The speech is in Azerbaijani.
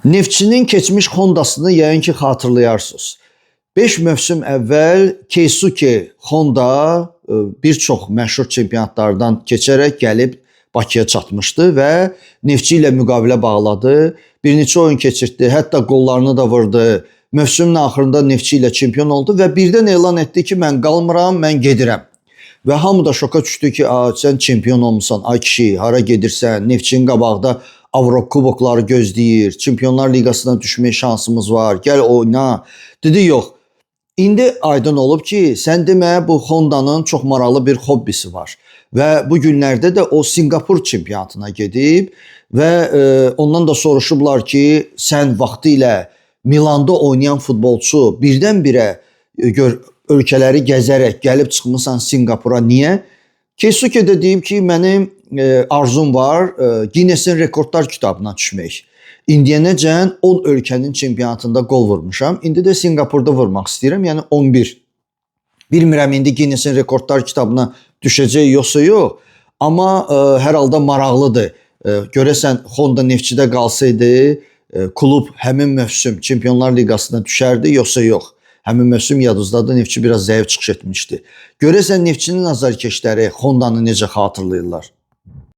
Neftçinin keçmiş Hondasını yəqin ki xatırlayarsınız. 5 mövsüm əvvəl Keisuke Honda bir çox məşhur çempionatlardan keçərək gəlib Bakıya çatmışdı və Neftçi ilə müqavilə bağladı. Bir neçə oyun keçirtdi, hətta qollarını da vurdu. Mövsümün axırında Neftçi ilə çempion oldu və birdən elan etdi ki, mən qalmıram, mən gedirəm. Və hamı da şoka düşdü ki, sən çempion olmusan, ay kişi, hara gedirsən? Neftçinin qabaqda Avrokubokları gözləyir, Çempionlar Liqasına düşmək şansımız var, gəl oyna. Dedi, yox. İndi aydın olub ki, sən demə bu Honda'nın çox maraqlı bir hobbisi var. Və bu günlərdə də o Singapur çempionatına gedib və ondan da soruşublar ki, sən vaxtı ilə Milanda oynayan futbolçu birdən-birə ölkələri gəzərək gəlib çıxmısan Singapura, niyə? Keisuke də deyib ki, mənim arzum var Guinness'in rekordlar kitabına düşmək. İndiyənəcən 10 ölkənin çempionatında gol vurmuşam. İndi də Singapurda vurmaq istəyirəm, yəni 11. Bilmirəm indi Guinness'in rekordlar kitabına düşəcək yoxsa yox, amma hər halda maraqlıdır. Görəsən Honda Neftçidə qalsaydı, klub həmin mövsüm Çempionlar Liqasına düşərdi yoxsa yox. Həmin mövsüm yadınızdadır, Neftçi biraz zəif çıxış etmişdi. Görəsən Neftçinin azarkeşləri Honda'nı necə xatırlayırlar?